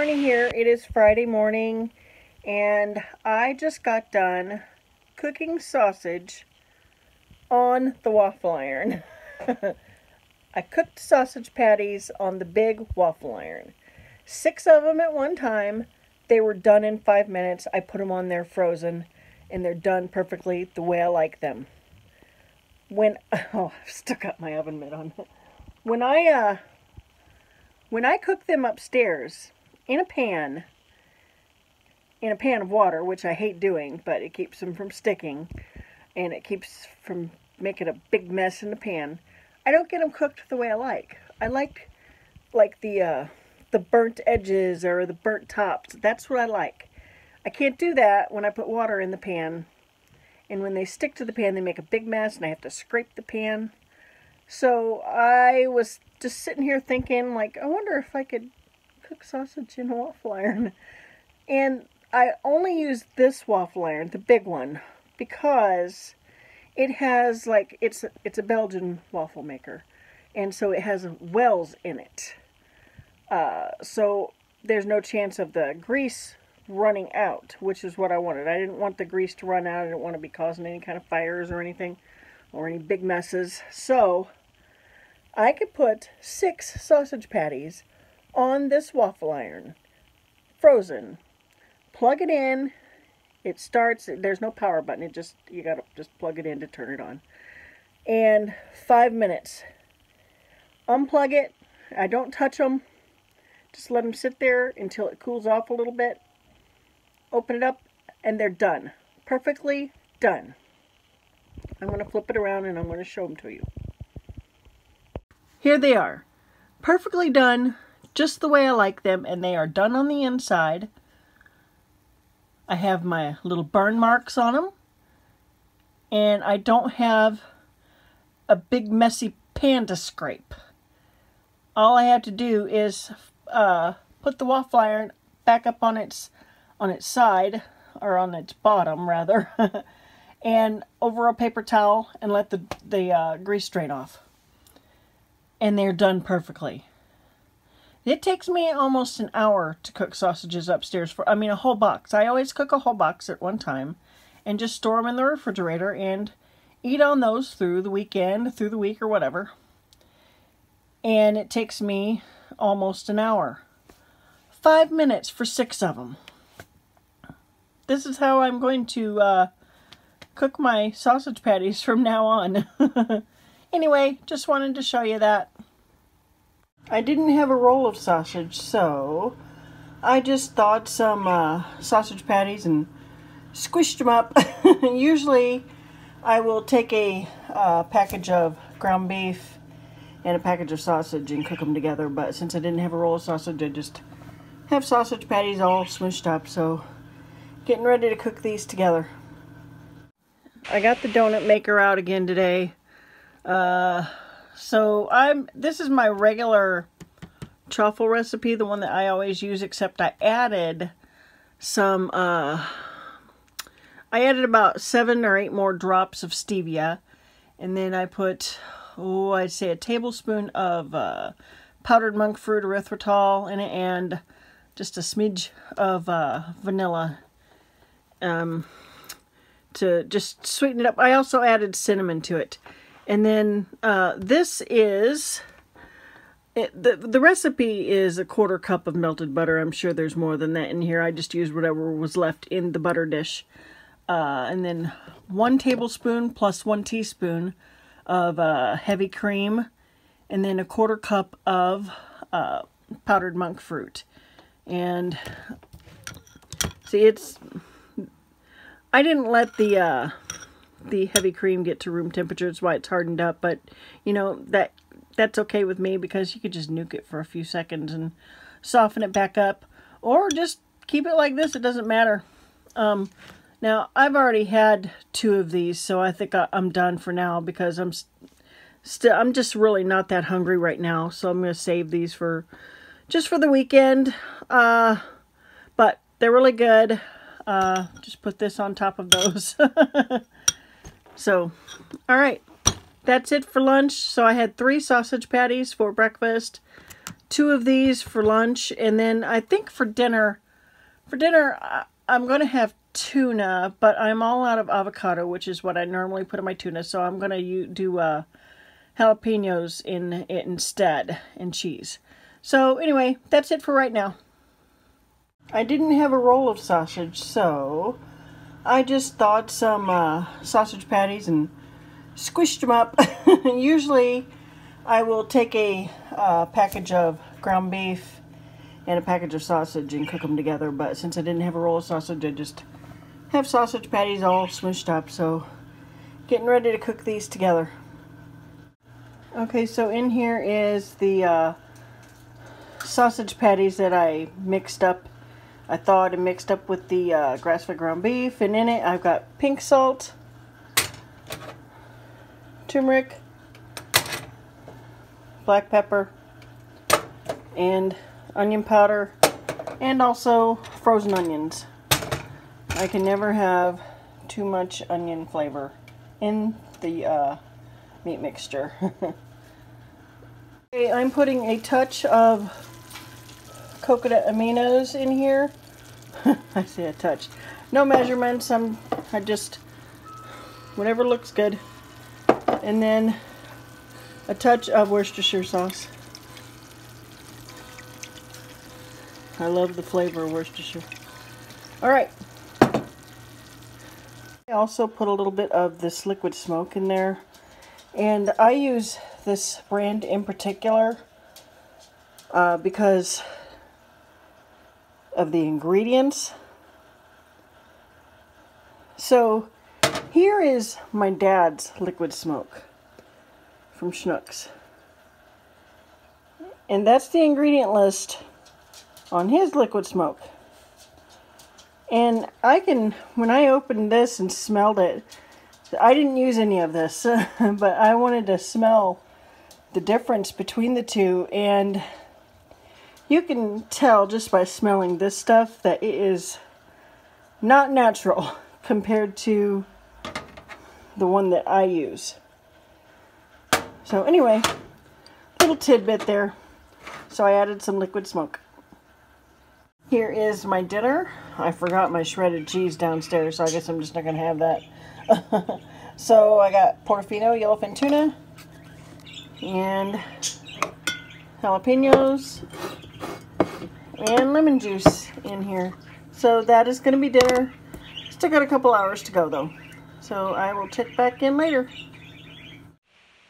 Marnie here. It is Friday morning and I just got done cooking sausage on the waffle iron. I cooked sausage patties on the big waffle iron. 6 of them at one time. They were done in 5 minutes. I put them on there frozen and they're done perfectly the way I like them. I've still got my oven mitt on. When I cook them upstairs in a pan of water, which I hate doing, but it keeps them from sticking and it keeps from making a big mess in the pan, I don't get them cooked the way I like. I like the burnt edges or the burnt tops. That's what I like. I can't do that when I put water in the pan, and when they stick to the pan they make a big mess and I have to scrape the pan. So I was just sitting here thinking, like, I wonder if I could cook sausage in a waffle iron. And I only use this waffle iron, the big one, because it has, like, it's a Belgian waffle maker, and so it has wells in it. So there's no chance of the grease running out, which is what I wanted. I didn't want the grease to run out. I didn't want to be causing any kind of fires or anything, or any big messes. So I could put 6 sausage patties on this waffle iron, frozen. Plug it in. It starts. There's no power button. You gotta just plug it in to turn it on. And 5 minutes. Unplug it. I don't touch them. Just let them sit there until it cools off a little bit. Open it up, and they're done. Perfectly done. I'm going to flip it around and I'm going to show them to you. Here they are. Perfectly done, just the way I like them, and they are done on the inside. I have my little burn marks on them, and I don't have a big messy pan to scrape. All I have to do is put the waffle iron back up on its side, or on its bottom rather, and over a paper towel and let the grease drain off. And they're done perfectly. It takes me almost an hour to cook sausages upstairs a whole box. I always cook a whole box at one time and just store them in the refrigerator and eat on those through the weekend, through the week, or whatever. And it takes me almost an hour. 5 minutes for 6 of them. This is how I'm going to cook my sausage patties from now on. Anyway, just wanted to show you that. I didn't have a roll of sausage, so I just thawed some sausage patties and squished them up. Usually I will take a package of ground beef and a package of sausage and cook them together, but since I didn't have a roll of sausage, I just have sausage patties all smushed up, so getting ready to cook these together. I got the donut maker out again today. This is my regular truffle recipe, the one that I always use, except I added some, I added about 7 or 8 more drops of stevia, and then I put, I'd say a tablespoon of powdered monk fruit erythritol in it, and just a smidge of vanilla to just sweeten it up. I also added cinnamon to it. And then this is, the recipe is 1/4 cup of melted butter. I'm sure there's more than that in here. I just used whatever was left in the butter dish. And then 1 tablespoon plus 1 teaspoon of heavy cream. And then 1/4 cup of powdered monk fruit. And see, I didn't let the heavy cream get to room temperature. That's why it's hardened up, but you know, that's okay with me because you could just nuke it for a few seconds and soften it back up, or just keep it like this. It doesn't matter. Now I've already had 2 of these, so I think I'm done for now because I'm just really not that hungry right now, so I'm going to save these just for the weekend. But they're really good. Just put this on top of those. So, all right, that's it for lunch. So I had 3 sausage patties for breakfast, 2 of these for lunch, and then I think for dinner, I'm going to have tuna, but I'm all out of avocado, which is what I normally put in my tuna, so I'm going to do jalapenos in it instead, and cheese. So anyway, that's it for right now. I didn't have a roll of sausage, so I just thawed some sausage patties and squished them up. Usually I will take a package of ground beef and a package of sausage and cook them together, but since I didn't have a roll of sausage, I just have sausage patties all smushed up, so getting ready to cook these together. Okay, so in here is the sausage patties that I mixed up. I thawed and mixed up with the grass-fed ground beef, and in it I've got pink salt, turmeric, black pepper, and onion powder, and also frozen onions. I can never have too much onion flavor in the meat mixture. Okay, I'm putting a touch of coconut aminos in here. I say a touch. No measurements, I just, whatever looks good. And then a touch of Worcestershire sauce. I love the flavor of Worcestershire. Alright. I also put a little bit of this liquid smoke in there. And I use this brand in particular because of the ingredients. So here is my dad's liquid smoke from Schnucks. And that's the ingredient list on his liquid smoke. And when I opened this and smelled it, I didn't use any of this, but I wanted to smell the difference between the two, and you can tell just by smelling this stuff that it is not natural compared to the one that I use. So anyway, little tidbit there. So I added some liquid smoke. Here is my dinner. I forgot my shredded cheese downstairs, so I guess I'm just not going to have that. So I got portofino, yellowfin tuna, and jalapenos, and lemon juice in here. So that is going to be dinner. Still got a couple hours to go though. So I will check back in later.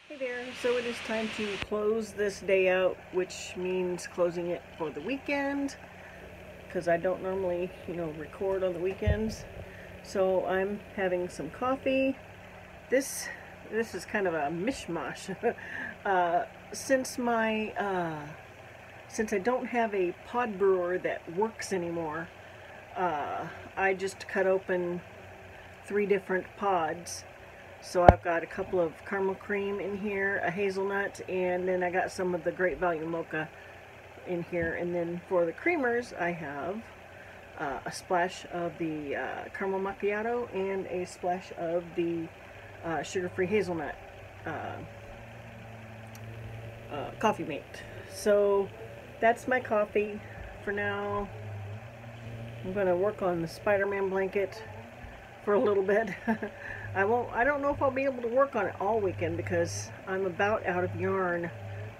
Hey there, so it is time to close this day out, which means closing it for the weekend, because I don't normally, record on the weekends. So I'm having some coffee. This is kind of a mishmash. Since I don't have a pod brewer that works anymore, I just cut open 3 different pods. So I've got a couple of caramel cream in here, a hazelnut, and then I got some of the Great Value Mocha in here. And then for the creamers, I have a splash of the caramel macchiato and a splash of the sugar-free hazelnut coffee mate. So that's my coffee for now. I'm going to work on the Spider-Man blanket for a little bit. I don't know if I'll be able to work on it all weekend because I'm about out of yarn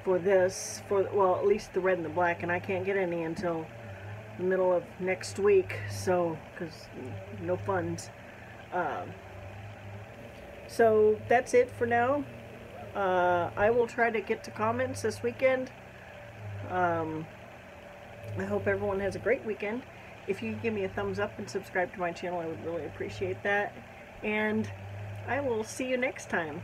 for this, well, at least the red and the black, and I can't get any until the middle of next week, so, because no funds. So that's it for now. I will try to get to comments this weekend. I hope everyone has a great weekend. If you give me a thumbs up and subscribe to my channel, I would really appreciate that. And I will see you next time.